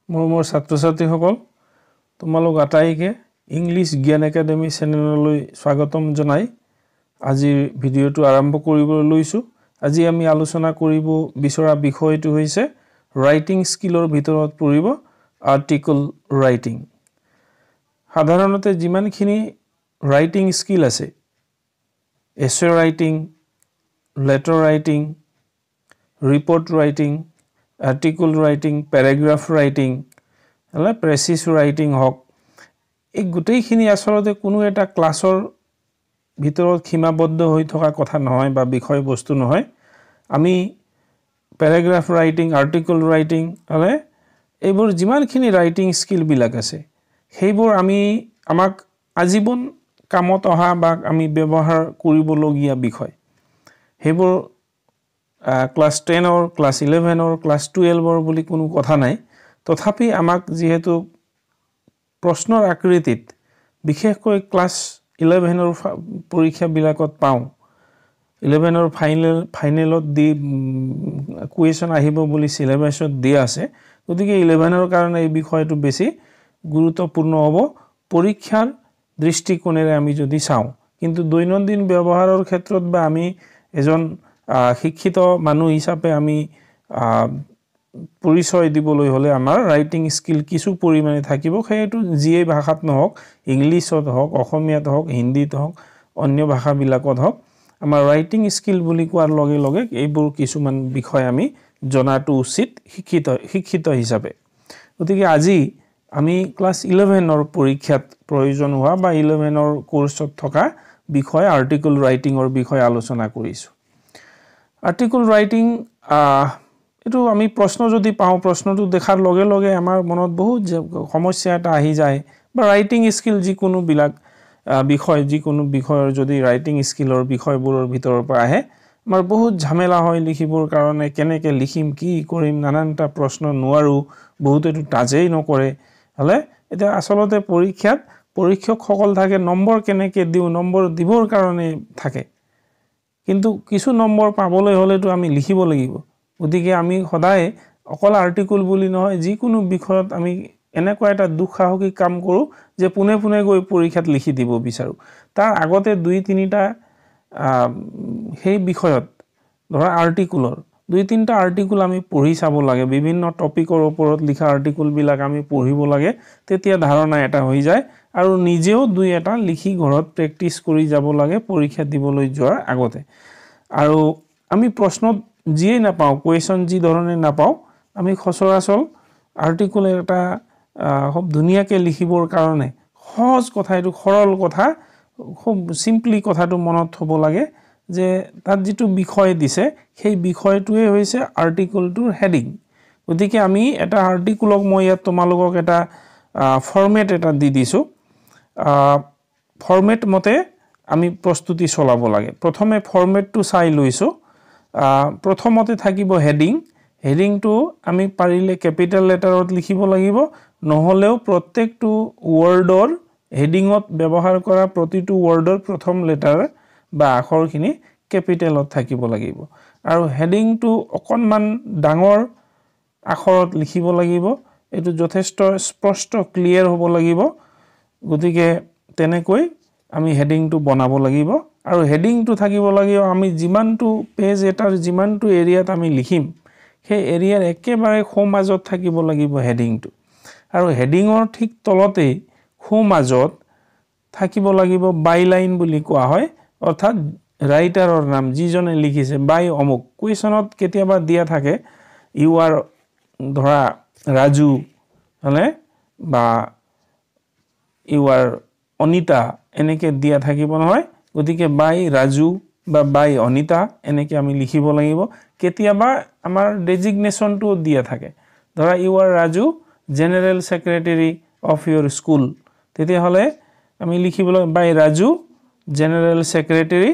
মোৰ ছাত্ৰ-ছাত্ৰীসকল তোমালোক আটাইকে ইংলিছ জ্ঞান একাডেমী চেনেললৈ স্বাগতম জনাই আজিৰ ভিডিঅ'টো আৰম্ভ কৰিবলৈ লৈছো। আজি আমি আলোচনা কৰিব বিচৰা বিষয়টো হৈছে ৰাইটিং স্কিলৰ ভিতৰত পৰিব আৰ্টিকল ৰাইটিং। সাধাৰণতে যিমানখিনি ৰাইটিং স্কিল আছে, essay writing, letter writing, report writing, article writing, paragraph writing, precis writing হওক, এই গোটেইখিনি আচলতে কোনো এটা ক্লাছৰ ভিতৰত সীমাবদ্ধ হৈ থকা কথা নহয় বা বিষয়বস্তু নহয়। আমি প্যাৰাগ্ৰাফ ৰাইটিং, আৰ্টিকল ৰাইটিং, এইবোৰ যিমানখিনি ৰাইটিং স্কিলবিলাক আছে সেইবোৰ আমাক আজীৱন কামত অহা বা আমি ব্যৱহাৰ কৰিবলগীয়া বিষয়। সেইবোৰ ক্লাছ 10 ক্লাছ 11 ক্লাছ 12 বুলি কোনো কথা নাই। তথাপি আমাক যেহেতু প্ৰশ্নৰ আকৃতিত বিশেষকৈ ক্লাছ 11 পৰীক্ষাবিলাকত পাওঁ, 11 ফাইনেলত দি কুৱেশ্যন আহিব বুলি সিলেবাছত দিয়া আছে। গতিকে 11 কাৰণে এই বিষয়টো বেছি গুৰুত্বপূৰ্ণ হ'ব পৰীক্ষাৰ দৃষ্টিকোণেৰে আমি যদি চাওঁ। কিন্তু দৈনন্দিন ব্যৱহাৰৰ ক্ষেত্ৰত বা আমি এজন শিক্ষিত মানুহ হিচাপে আমি পৰিচয় দিবলৈ হলে আমাৰ ৰাইটিং স্কিল কিছু পৰিমাণে থাকিব। সেইটো যিয়ে ভাষাত নহওক, ইংলিছত হওক, অসমীয়াত হওক, হিন্দীত হওক, অন্য ভাষাবিলাকত হওক, আমাৰ ৰাইটিং স্কিল বুলি কোৱাৰ লগে লগে এইবোৰ কিছুমান বিষয় আমি জনাটো উচিত শিক্ষিত হিচাপে। গতিকে আজি আমি ক্লাছ 11 পৰীক্ষাত প্ৰয়োজন হোৱা বা 11 কোৰ্চত থকা বিষয় আৰ্টিকল ৰাইটিঙৰ বিষয়ে আলোচনা কৰিছো। আৰ্টিকল ৰাইটিং এইটো আমি প্ৰশ্ন যদি পাওঁ, প্ৰশ্নটো দেখাৰ লগে লগে আমাৰ মনত বহুত সমস্যা এটা আহি যায়। বা ৰাইটিং স্কিল যিকোনো বিষয়ৰ যদি ৰাইটিং স্কিলৰ বিষয়বোৰৰ ভিতৰৰ পৰা আহে, আমাৰ বহুত ঝামেলা হয় লিখিবৰ কাৰণে। কেনেকৈ লিখিম, কি কৰিম, নানানটা প্ৰশ্ন নোৱাৰো, বহুতেতো টাজেই নকৰে। এতিয়া আচলতে পৰীক্ষাত পৰীক্ষকসকল থাকে, নম্বৰ কেনেকৈ দিওঁ, নম্বৰ দিবৰ কাৰণে থাকে। কিন্তু কিছু নম্বৰ পাবলৈ হলেতো আমি লিখিব লাগিব। গতিকে আমি সদায় অকল আৰ্টিকল বুলি নহয়, যিকোনো বিষয়ত আমি এনেকুৱা এটা দুঃসাহসিক কাম কৰোঁ যে পোনে পোনে গৈ পৰীক্ষাত লিখি দিব বিচাৰো। তাৰ আগতে 2-3টা সেই বিষয়ত ধৰা আৰ্টিকলৰ 2-3টা আৰ্টিকল আমি পঢ়ি চাব লাগে। বিভিন্ন টপিকৰ ওপৰত লিখা আৰ্টিকলবিলাক আমি পঢ়িব লাগে। তেতিয়া ধাৰণা এটা হৈ যায় আৰু নিজেও 2-এটা লিখি ঘৰত প্ৰেক্টিচ কৰি যাব লাগে পৰীক্ষা দিবলৈ যোৱাৰ আগতে। আৰু আমি প্ৰশ্নত যিয়ে নাপাওঁ, কুৱেশ্যন যি ধৰণে নাপাওঁ, আমি সচৰাচৰ আৰ্টিকল এটা খুব ধুনীয়াকৈ লিখিবৰ কাৰণে সহজ কথা, এইটো সৰল কথা, খুব চিম্পলি কথাটো মনত থ'ব লাগে যে তাত যিটো বিষয় দিছে সেই বিষয়টোৱে হৈছে আৰ্টিকলটোৰ হেডিং। গতিকে আমি এটা আৰ্টিকলক মই ইয়াত তোমালোকক এটা ফৰ্মেট এটা দি দিছোঁ। ফৰ্মেট মতে আমি প্ৰস্তুতি চলাব লাগে। প্ৰথমে ফৰ্মেটটো চাই লৈছোঁ। প্ৰথমতে থাকিব হেডিং। হেডিংটো আমি পাৰিলে কেপিটেল লেটাৰত লিখিব লাগিব, নহ'লেও প্ৰত্যেকটো ৱৰ্ডৰ হেডিঙত ব্যৱহাৰ কৰা প্ৰতিটো ৱৰ্ডৰ প্ৰথম লেটাৰ বা আখৰখিনি কেপিটেলত থাকিব লাগিব। আৰু হেডিংটো অকণমান ডাঙৰ আখৰত লিখিব লাগিব। এইটো যথেষ্ট স্পষ্ট, ক্লিয়াৰ হ'ব লাগিব। গতিকে তেনেকৈ আমি হেডিংটো বনাব লাগিব। আৰু হেডিংটো থাকিব লাগিব আমি যিমানটো পেজ এটাৰ যিমানটো এৰিয়াত আমি লিখিম সেই এৰিয়াৰ একেবাৰে সোঁমাজত থাকিব লাগিব হেডিংটো। আৰু হেডিঙৰ ঠিক তলতেই সোঁমাজত থাকিব লাগিব বাইলাইন বুলি কোৱা হয়, অৰ্থাৎ ৰাইটাৰৰ নাম, যিজনে লিখিছে, বাই অমুক। কুৱেশ্যনত কেতিয়াবা দিয়া থাকে ইউ আৰ ধৰা ৰাজু, বা ইউ আৰ অনিতা, এনেকৈ দিয়া থাকিব নহয়। গতিকে বাই ৰাজু বা বাই অনিতা এনেকৈ আমি লিখিব লাগিব। কেতিয়াবা আমাৰ ডেজিগনেশ্যনটোও দিয়া থাকে, ধৰা you are Raju, general secretary of your school. তেতিয়াহ'লে আমি লিখিবলৈ বাই ৰাজু, জেনেৰেল ছেক্ৰেটাৰী,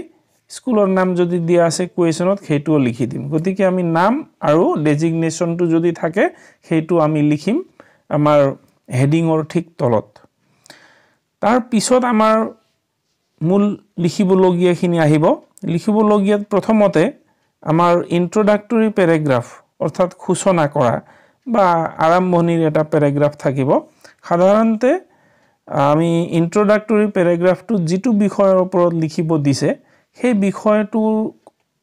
স্কুলৰ নাম যদি দিয়া আছে কুৱেশ্যনত সেইটোও লিখি দিম। গতিকে আমি নাম আৰু ডেজিগনেশ্যনটো যদি থাকে সেইটো আমি লিখিম আমাৰ হেডিঙৰ ঠিক তলত। তাৰ পিছত আমাৰ মূল লিখিবলগীয়াখিনি আহিব। লিখিবলগীয়াত প্ৰথমতে আমাৰ ইন্ট্ৰডাক্টৰী পেৰাগ্ৰাফ, অৰ্থাৎ সূচনা কৰা বা আৰম্ভণিৰ এটা প্যাৰাগ্ৰাফ থাকিব সাধাৰণতে আমি ইন্ট্ৰোডাক্টৰী প্যাৰাগ্ৰাফটো যেটো বিষয়ৰ ওপৰত লিখিব দিছে সেই বিষয়টো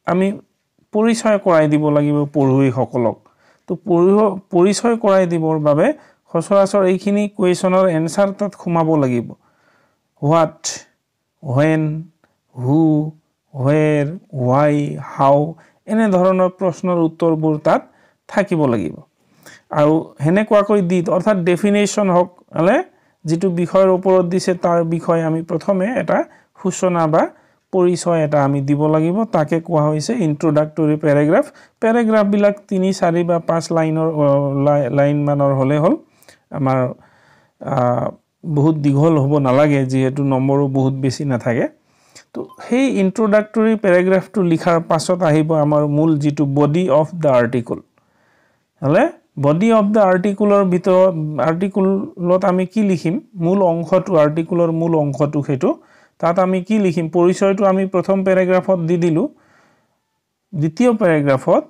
আমি পৰিচয় কৰাই দিব লাগিব পঢ়ুৱৈসকলক তো পৰিচয় কৰাই দিবৰ বাবে সচৰাচৰ এইখিনি কোৱেশ্যনৰ এনসাৰ তাত খুমাব লাগিব what when who where why how এনে ধৰণৰ প্ৰশ্নৰ উত্তৰবোৰ তাত থাকিব লাগিব আৰু হেনেকুৱাকৈ দি অৰ্থাৎ ডেফিনেশন হক হলে যেটো বিষয়ৰ ওপৰত দিছে তাৰ বিষয় আমি প্ৰথমে এটা সূচনা বা পৰিচয় এটা আমি দিব লাগিব তাকে কোৱা হৈছে ইন্ট্ৰোডাক্টৰী প্যাৰাগ্ৰাফ বিলাক 3 4 বা 5 লাইন মানৰ হলে হল আমাৰ বহুত দীঘল হ'ব নালাগে যেহেতু নম্বৰো বহুত বেছি নাথাকে তো সেই ইন্ট্ৰোডাক্টৰী প্যাৰাগ্ৰাফটো লিখাৰ পাছত আহিব আমাৰ মূল যেটো বডি অফ দা আৰ্টিকল হলে বডি অফ দা আৰ্টিকলৰ ভিতৰত আৰ্টিকলত আমি কি লিখিম মূল অংশটো আৰ্টিকলৰ মূল অংশটো হেতু তাত আমি কি লিখিম পৰিচয়টো আমি প্ৰথম প্যাৰাগ্ৰাফত দি দিলু দ্বিতীয় প্যাৰাগ্ৰাফত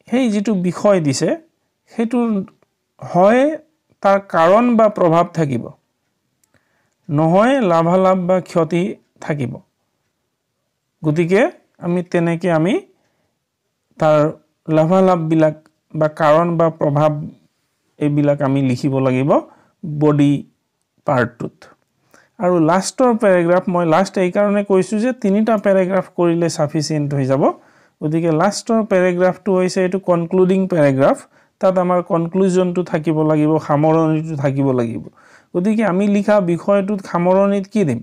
সেই যেটো বিষয় দিছে হেতু হয় তাৰ কাৰণ বা প্ৰভাৱ থাকিব নহয় লাভালাভ বা ক্ষতি থাকিব গতিকে আমি তেনেকে আমি তাৰ লাভালাভ বিলাক বা কাৰণ বা প্ৰভাৱ এইবিলাক আমি লিখিব লাগিব বডি পাৰ্টটোত আৰু লাষ্টৰ প্যাৰাগ্ৰাফ মই লাষ্ট এই কাৰণে কৈছো যে তিনিটা প্যাৰাগ্ৰাফ কৰিলে সাফিসিয়েন্ট হৈ যাব গতিকে লাষ্টৰ প্যাৰাগ্ৰাফটো হৈছে এটো কনক্লুডিং প্যাৰাগ্ৰাফ তাত আমাৰ কনক্লুজনটো থাকিব লাগিব সামৰণিটো থাকিব লাগিব গতিকে আমি লিখা বিষয়টোত সামৰণিত কি দিম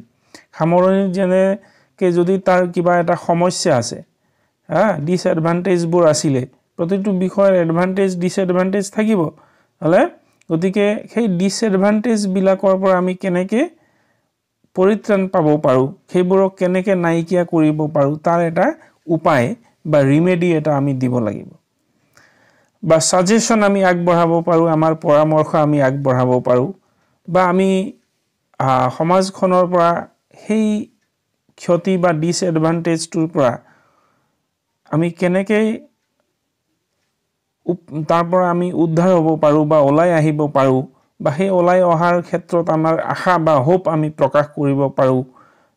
সামৰণিত যেনে কে যদি তাৰ কিবা এটা সমস্যা আছে ডিসএডভান্টেজ বোৰ আছিল প্ৰতিটো বিষয়ৰ এডভান্টেজ ডিসএডভান্টেজ থাকিব হলে গতিকে সেই ডিসএডভান্টেজ বিলাকৰ পৰা আমি কেনেকে পৰিত্ৰাণ পাব পাৰো সেইবোৰক কেনেকে নাইকিয়া কৰিব পাৰো তাৰ এটা উপায় বা ৰিমেডি এটা আমি দিব লাগিব বা সাজেশন আমি আগবঢ়াব পাৰো আমাৰ পৰামৰ্শ আমি আগবঢ়াব পাৰো বা আমি সমাজখনৰ পৰা সেই ক্ষতি বা ডিসএডভান্টেজটোৰ পৰা আমি কেনেকে তাৰ পৰা আমি উদ্ধাৰ হ'ব পাৰো বা ওলাই আহিব পাৰো বা সেই ওলাই অহাৰ ক্ষেত্ৰত আমাৰ আশা বা হোপ আমি প্ৰকাশ কৰিব পাৰো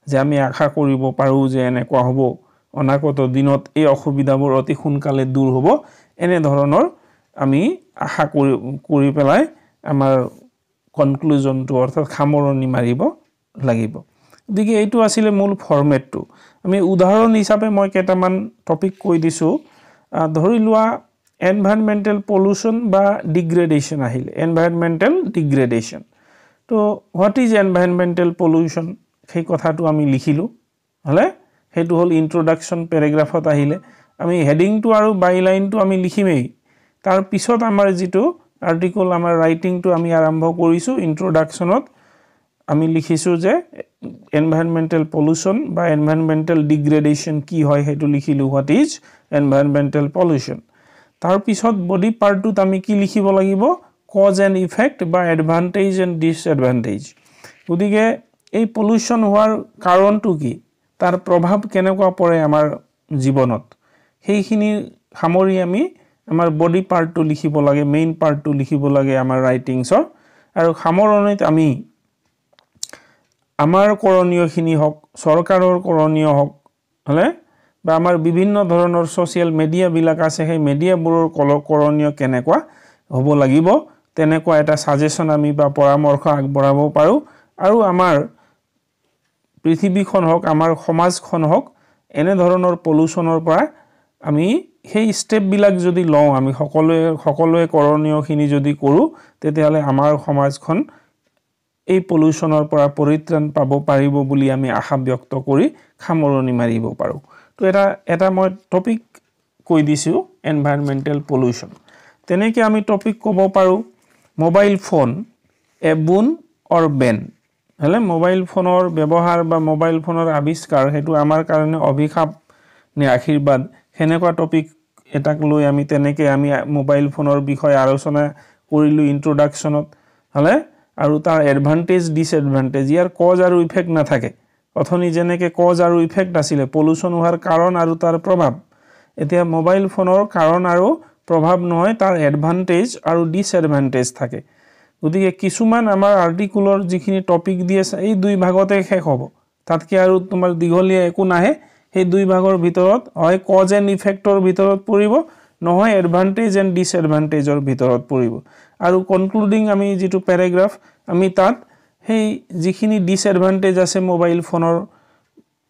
যে আমি আশা কৰিব পাৰো যে এনেকুৱা হ'ব অনাগত দিনত এই অসুবিধাবোৰ অতি সোনকালে দূৰ হ'ব এনে ধৰণৰ আমি আশা কৰি পেলাই আমাৰ কনক্লুজনটো অৰ্থাৎ সামৰণি মাৰিব লাগিব গতিকে এইটো আছিল মূল ফৰমেটটো আমি উদাহৰণ হিচাপে মই কেইটামান টপিক কৈ দিছো ধৰি লোৱা এনভায়ৰনমেন্টাল পলিউশন বা ডিগ্ৰেডেশন আহিল এনভায়ৰনমেন্টাল ডিগ্ৰেডেশন তো হোৱাট ইজ এনভায়ৰনমেন্টাল পলিউশন সেই কথাটো আমি লিখিলো হলে হেতু হল ইন্ট্ৰোডাকশন প্যাৰাগ্ৰাফত আহিলে আমি হেডিংটো আৰু বাইলাইনটো আমি লিখিমেই তাৰ পিছত আমাৰ যেটো আৰ্টিকল আমাৰ ৰাইটিংটো আমি আৰম্ভ কৰিছো ইন্ট্ৰোডাকশনত আমি লিখিছো যে এনভায়ৰনমেন্টাল পলিউশন বা এনভায়ৰনমেন্টাল ডিগ্ৰেডেশন কি হয় হেতু লিখিলো হোৱাট ইজ এনভায়ৰনমেন্টাল পলিউশন তাৰ পিছত বডি পাৰ্টটোত আমি কি লিখিব লাগিব কজ এণ্ড ইফেক্ট বা এডভান্টেজ এণ্ড ডিসএডভান্টেজ গতিকে এই পলিউশন হোৱাৰ কাৰণটো কি তাৰ প্ৰভাৱ কেনেকুৱা পৰে আমাৰ জীৱনত সেইখিনি সামৰি আমি আমাৰ বডি পাৰ্টটো লিখিব লাগে মেইন পাৰ্টটো লিখিব লাগে আমাৰ ৰাইটিংছৰ আৰু সামৰণিত আমি আমাৰ কৰণীয়খিনি হক সৰকাৰৰ কৰণীয় হক হলে বা আমাৰ বিভিন্ন ধৰণৰ সোশ্যাল মিডিয়া বিলাক আছে সেই মিডিয়াবোৰৰ কৰণীয় কেনেকুৱা হ'ব লাগিব তেনেকুৱা এটা সাজেশন আমি বা পৰামৰ্শ আগবঢ়াব পাৰো আৰু আমাৰ পৃথিৱীখন হক আমাৰ সমাজখন হক এনে ধৰণৰ পলিউশনৰ পৰা আমি সেই স্টেপ বিলাক যদি লওঁ আমি সকলোৱে কৰণীয়খিনি যদি কৰো তেতিয়াহলে আমাৰ সমাজখন এই পলিউশনৰ পৰা পৰিত্ৰাণ পাব পাৰিব বুলি আমি আশা ব্যক্ত কৰি সামৰণি মাৰিব পাৰো তো এটা মই টপিক কৈ দিছো এনভায়ৰনমেন্টাল পলিউশন তেনেকে আমি টপিক ক'ব পাৰো মোবাইল ফোন এ বুন অৰ বেন হলে মোবাইল ফোনৰ ব্যৱহাৰ বা মোবাইল ফোনৰ আৱিষ্কাৰ হেতু আমাৰ কাৰণে অভিশাপ নে আশীৰ্বাদ হেনেকুৱা টপিক এটাক লৈ আমি তেনেকে আমি মোবাইল ফোনৰ বিষয় আলোচনা কৰিলো ইন্ট্ৰোডাকশনত হলে আৰু তাৰ এডভান্টেজ ডিসএডভান্টেজ ইয়াৰ কজ আৰু ইফেক্ট না থাকে অথনি যেনেকে কজ আৰু ইফেক্ট আছিল পলিউশন হোৱাৰ কাৰণ আৰু তাৰ প্ৰভাৱ এতিয়া মোবাইল ফোনৰ কাৰণ আৰু প্ৰভাৱ নহয় তাৰ এডভান্টেজ আৰু ডিসএডভান্টেজ থাকে গতিকে কিছুমান আমাৰ আৰ্টিকুলৰ যিখিনি টপিক দি আছে এই দুই ভাগতে শেষ হ'ব তাতকে আৰু তোমাৰ দীঘলীয়া একো নাহে সেই দুই ভাগৰ ভিতৰত হয় কজ এণ্ড ইফেক্টৰ ভিতৰত পৰিব নহয় এডভান্টেজ এণ্ড ডিসএডভান্টেজৰ ভিতৰত পৰিব আৰু কনক্লুডিং আমি যেটো প্যাৰাগ্ৰাফ আমি তাত সেই যিখিনি ডিসএডভান্টেজ আছে মোবাইল ফোনৰ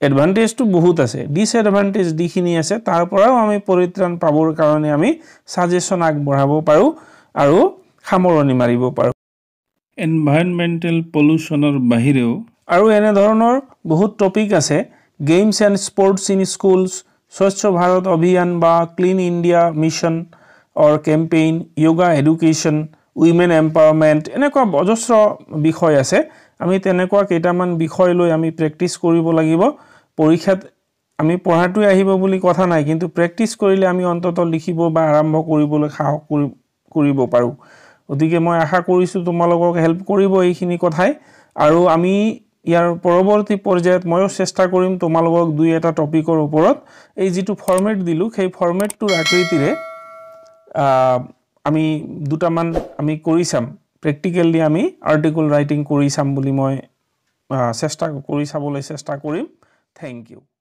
এডভান্টেজ তো বহুত আছে ডিসএডভান্টেজ যিখিনি আছে তাৰ পৰাও আমি পৰিত্ৰাণ পাবৰ কাৰণে আমি সাজেশন আগবঢ়াব পাৰো আৰু সামৰণি মাৰিব পাৰো এনভায়ৰনমেন্টাল পলিউশনৰ বাহিৰেও আৰু এনে ধৰণৰ বহুত টপিক আছে games and sports in schools স্বচ্ছ ভাৰত অভিযান বা clean India mission or campaign yoga education women empowerment এনেকুৱা অজস্ৰ বিষয় আছে আমি তেনেকুৱা কেইটামান বিষয় লৈ আমি প্ৰেক্টিস কৰিব লাগিব পৰীক্ষাত আমি পঢ়াটো আহিব বুলি কথা নাই কিন্তু প্ৰেক্টিস কৰিলে আমি অন্তত লিখিব বা আৰম্ভ কৰিবলৈ সাহস কৰিব পাৰো ওদিকে মই আশা কৰিছো তোমালোকক হেল্প কৰিব এইখিনি কথাই আৰু আমি ইয়াৰ পৰৱৰ্তী পৰ্যায়ত ময়ো চেষ্টা কৰিম তোমালোকক দুই এটা টপিকৰ ওপৰত এই যেটো ফৰমেট দিলু সেই ফৰমেটটোৰ আকৃতিৰে আমি দুটামান আমি কৰি চাম প্ৰ্যাকটিক্যালি আমি আৰ্টিকল ৰাইটিং কৰি চাম বুলি মই চেষ্টা কৰি চাবলৈ চেষ্টা কৰিম থ্যাংক ইউ